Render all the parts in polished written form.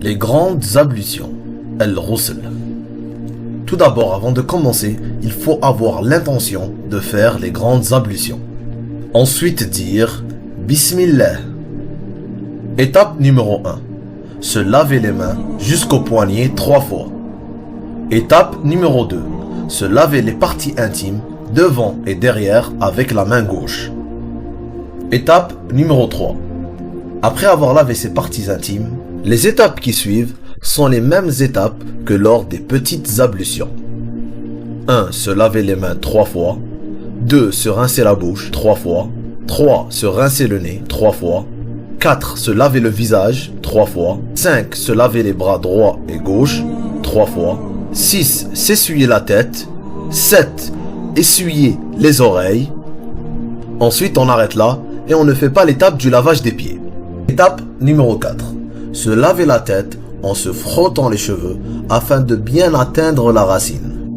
Les grandes ablutions, al-ghusl. Tout d'abord, avant de commencer, il faut avoir l'intention de faire les grandes ablutions. Ensuite dire Bismillah. Étape numéro 1. Se laver les mains jusqu'au poignet 3 fois. Étape numéro 2. Se laver les parties intimes devant et derrière avec la main gauche. Étape numéro 3. Après avoir lavé ses parties intimes, les étapes qui suivent sont les mêmes étapes que lors des petites ablutions. 1. Se laver les mains 3 fois. 2. Se rincer la bouche 3 fois. 3. Se rincer le nez 3 fois. 4. Se laver le visage 3 fois. 5. Se laver les bras droit et gauche 3 fois. 6. S'essuyer la tête. 7. Essuyer les oreilles. Ensuite, on arrête là et on ne fait pas l'étape du lavage des pieds. Étape numéro 4. Se laver la tête en se frottant les cheveux afin de bien atteindre la racine.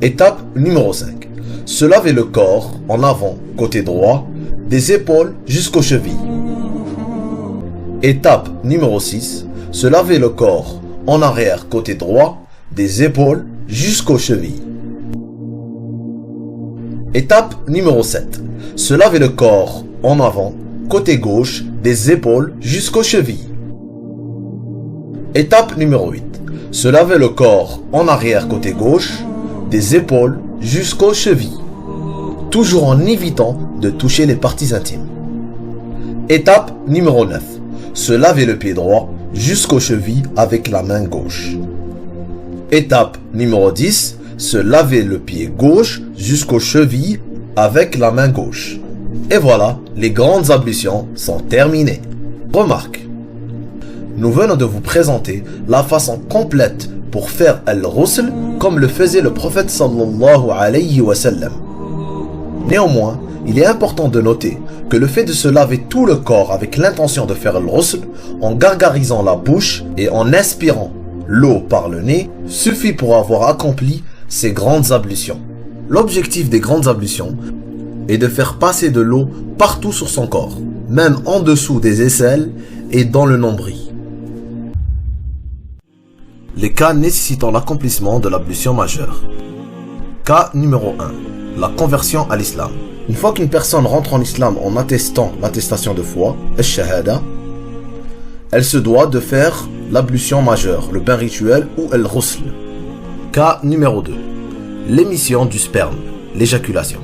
Étape numéro 5. Se laver le corps en avant, côté droit, des épaules jusqu'aux chevilles. Étape numéro 6. Se laver le corps en arrière, côté droit, des épaules jusqu'aux chevilles. Étape numéro 7. Se laver le corps en avant, côté gauche, des épaules jusqu'aux chevilles. Étape numéro 8. Se laver le corps en arrière côté gauche, des épaules jusqu'aux chevilles. Toujours en évitant de toucher les parties intimes. Étape numéro 9. Se laver le pied droit jusqu'aux chevilles avec la main gauche. Étape numéro 10. Se laver le pied gauche jusqu'aux chevilles avec la main gauche. Et voilà, les grandes ablutions sont terminées. Remarque. Nous venons de vous présenter la façon complète pour faire al-ghusl comme le faisait le prophète sallallahu alayhi wa sallam. Néanmoins, il est important de noter que le fait de se laver tout le corps avec l'intention de faire al-ghusl en gargarisant la bouche et en inspirant l'eau par le nez suffit pour avoir accompli ces grandes ablutions. L'objectif des grandes ablutions est de faire passer de l'eau partout sur son corps, même en dessous des aisselles et dans le nombril. Les cas nécessitant l'accomplissement de l'ablution majeure. Cas numéro 1. La conversion à l'islam. Une fois qu'une personne rentre en islam en attestant l'attestation de foi, al-shahada, elle se doit de faire l'ablution majeure, le bain rituel ou al-ghusl. Cas numéro 2. L'émission du sperme, l'éjaculation.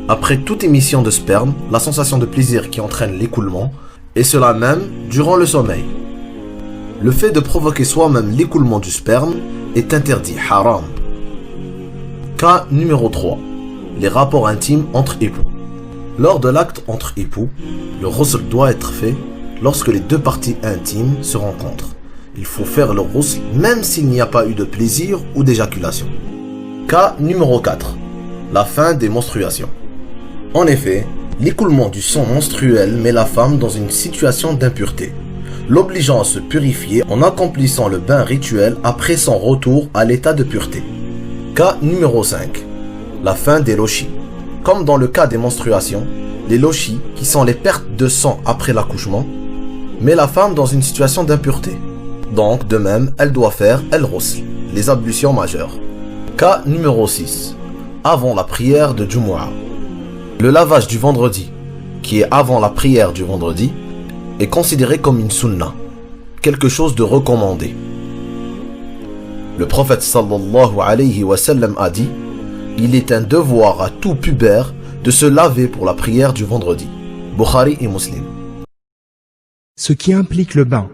Après toute émission de sperme, la sensation de plaisir qui entraîne l'écoulement, et cela même durant le sommeil. Le fait de provoquer soi-même l'écoulement du sperme est interdit, haram. Cas numéro 3. Les rapports intimes entre époux. Lors de l'acte entre époux, le ghusl doit être fait lorsque les deux parties intimes se rencontrent. Il faut faire le ghusl même s'il n'y a pas eu de plaisir ou d'éjaculation. Cas numéro 4. La fin des menstruations. En effet, l'écoulement du sang menstruel met la femme dans une situation d'impureté, l'obligeant à se purifier en accomplissant le bain rituel après son retour à l'état de pureté. Cas numéro 5. La fin des lochis. Comme dans le cas des menstruations, les lochis, qui sont les pertes de sang après l'accouchement, met la femme dans une situation d'impureté. Donc, de même, elle doit faire al-ghusl, les ablutions majeures. Cas numéro 6. Avant la prière de Jumu'ah. Le lavage du vendredi, qui est avant la prière du vendredi, est considéré comme une sunna, quelque chose de recommandé. Le prophète sallallahu alayhi wa sallam a dit « Il est un devoir à tout pubère de se laver pour la prière du vendredi. » Bukhari et Muslim. Ce qui implique le bain,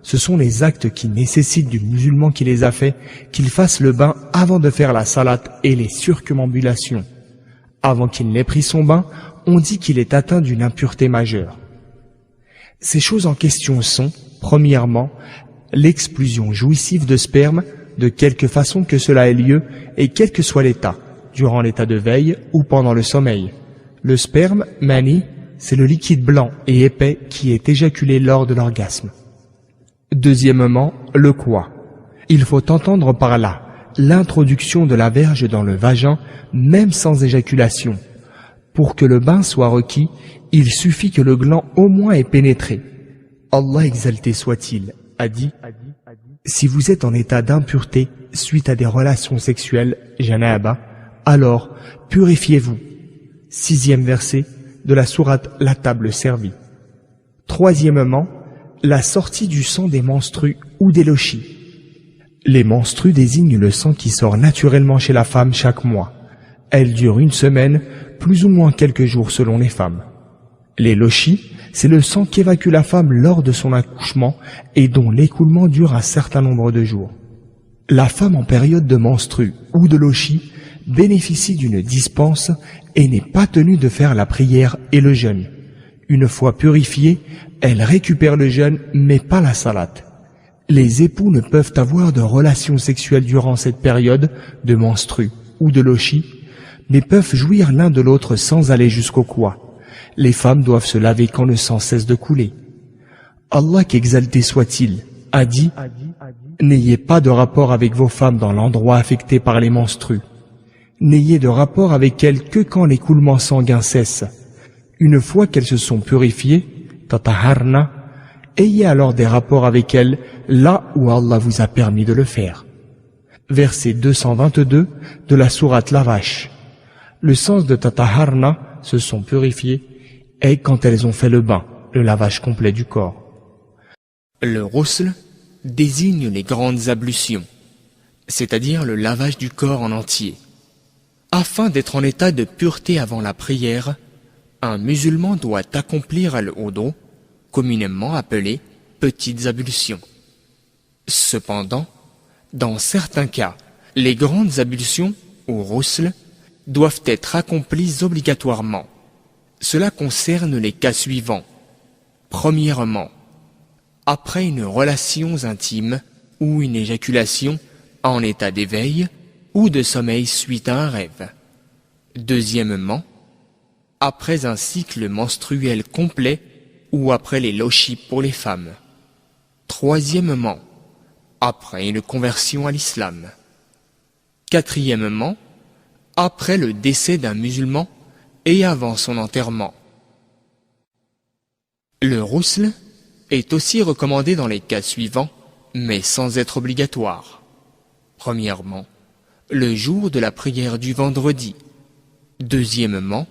ce sont les actes qui nécessitent du musulman qui les a faits qu'il fasse le bain avant de faire la salate et les circumambulations. Avant qu'il n'ait pris son bain, on dit qu'il est atteint d'une impureté majeure. Ces choses en question sont, premièrement, l'expulsion jouissive de sperme, de quelque façon que cela ait lieu et quel que soit l'état, durant l'état de veille ou pendant le sommeil. Le sperme, mani, c'est le liquide blanc et épais qui est éjaculé lors de l'orgasme. Deuxièmement, le quoi. Il faut entendre par là l'introduction de la verge dans le vagin, même sans éjaculation. Pour que le bain soit requis, il suffit que le gland au moins ait pénétré. Allah exalté soit-il, a dit: si vous êtes en état d'impureté suite à des relations sexuelles, janaba, alors purifiez-vous. 6e verset de la sourate La table servie. 3e, la sortie du sang des menstrues ou des lochis. Les menstrues désignent le sang qui sort naturellement chez la femme chaque mois. Elle dure 1 semaine, plus ou moins quelques jours selon les femmes. Les lochis, c'est le sang qu'évacue la femme lors de son accouchement et dont l'écoulement dure un certain nombre de jours. La femme en période de menstrues ou de lochis bénéficie d'une dispense et n'est pas tenue de faire la prière et le jeûne. Une fois purifiée, elle récupère le jeûne mais pas la salate. Les époux ne peuvent avoir de relations sexuelles durant cette période de menstrues ou de lochis, mais peuvent jouir l'un de l'autre sans aller jusqu'au quoi. Les femmes doivent se laver quand le sang cesse de couler. Allah qu'exalté soit-il a dit: n'ayez pas de rapport avec vos femmes dans l'endroit affecté par les menstrues. N'ayez de rapport avec elles que quand l'écoulement sanguin cesse. Une fois qu'elles se sont purifiées, tataharna, ayez alors des rapports avec elles là où Allah vous a permis de le faire. Verset 222 de la sourate La Vache. Le sens de tataharna, se sont purifiées, est quand elles ont fait le bain, le lavage complet du corps. Le ghusl désigne les grandes ablutions, c'est-à-dire le lavage du corps en entier. Afin d'être en état de pureté avant la prière, un musulman doit accomplir le wudu, communément appelé petites ablutions. Cependant, dans certains cas, les grandes ablutions, ou ghusl, doivent être accomplies obligatoirement. Cela concerne les cas suivants. Premièrement, après une relation intime ou une éjaculation en état d'éveil ou de sommeil suite à un rêve. Deuxièmement, après un cycle menstruel complet ou après les lochis pour les femmes. Troisièmement, après une conversion à l'islam. Quatrièmement, après le décès d'un musulman et avant son enterrement. Le ghusl est aussi recommandé dans les cas suivants, mais sans être obligatoire. Premièrement, le jour de la prière du vendredi. Deuxièmement,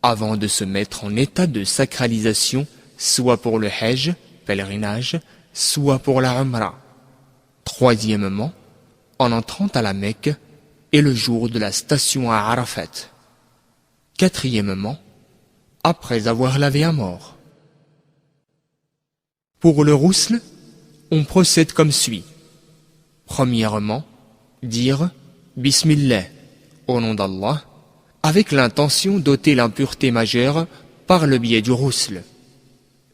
avant de se mettre en état de sacralisation, soit pour le hajj, pèlerinage, soit pour la umrah. Troisièmement, en entrant à la Mecque et le jour de la station à Arafat. Quatrièmement, après avoir lavé un mort. Pour le ghusl, on procède comme suit. Premièrement, dire Bismillah, au nom d'Allah, avec l'intention d'ôter l'impureté majeure par le biais du ghusl.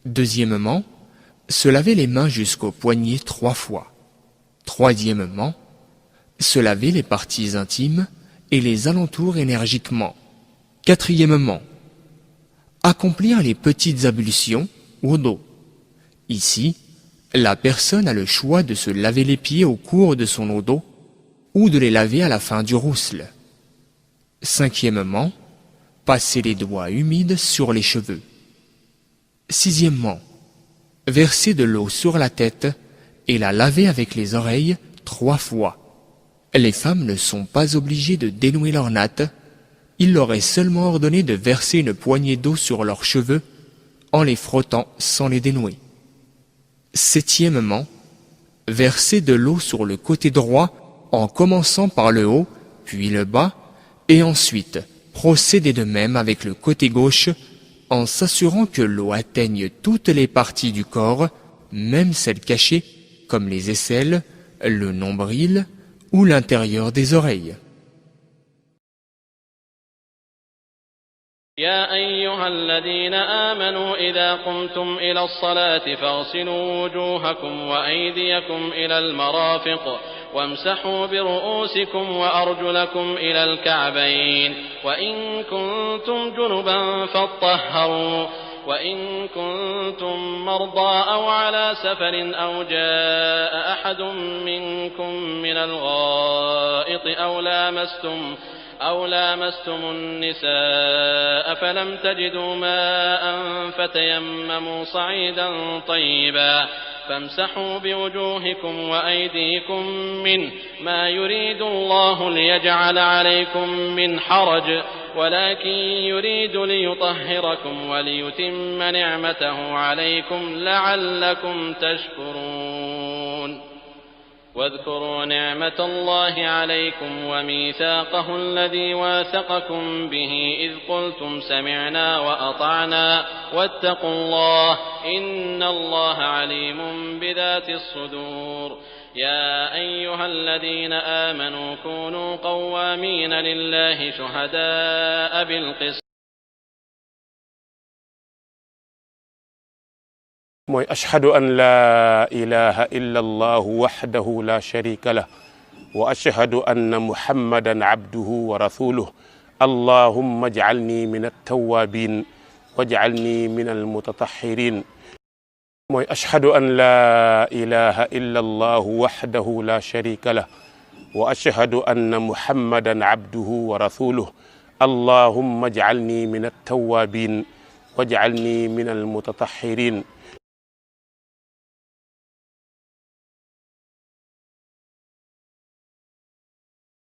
Deuxièmement, se laver les mains jusqu'au poignet 3 fois. Troisièmement, se laver les parties intimes et les alentours énergiquement. Quatrièmement, accomplir les petites ablutions wudu. Ici, la personne a le choix de se laver les pieds au cours de son wudu ou de les laver à la fin du ghusl. Cinquièmement, passer les doigts humides sur les cheveux. Sixièmement, verser de l'eau sur la tête et la laver avec les oreilles 3 fois. Les femmes ne sont pas obligées de dénouer leurs nattes, il leur est seulement ordonné de verser une poignée d'eau sur leurs cheveux en les frottant sans les dénouer. Septièmement, verser de l'eau sur le côté droit en commençant par le haut, puis le bas, et ensuite procéder de même avec le côté gauche en s'assurant que l'eau atteigne toutes les parties du corps, même celles cachées comme les aisselles, le nombril ou l'intérieur des oreilles. يا أيها الذين آمنوا إذا قمتم إلى الصلاة فاغسلوا وجوهكم وأيديكم إلى المرافق وامسحوا برؤوسكم وأرجلكم إلى الكعبين وإن كنتم جنبا فاطهروا وإن كنتم مرضى أو على سفر أو جاء أحد منكم من الغائط أو لامستم النساء فامسحوا بوجوهكم وأيديكم منه ما يريد الله ليجعل عليكم من حرج ولكن يريد ليطهركم وليتم نعمته عليكم لعلكم تشكرون واذكروا نعمة الله عليكم وميثاقه الذي واثقكم به إذ قلتم سمعنا وأطعنا واتقوا الله إن الله عليم بذات الصدور يا أيها الذين آمنوا كونوا قوامين لله شهداء بالقسط mooy ashhadu an laa ilaha illa allahu wahdahu la sharika lah wa ashhadu anna muhammadan abduhu wa rasuluh allahumma ij'alni min at-tawwabin waj'alni min al-mutatahhirin mooy ashhadu an laa ilaha illa allahu wahdahu la sharika lah wa ashhadu anna muhammadan abduhu wa rasuluh allahumma ij'alni min at-tawwabin waj'alni min al-mutatahhirin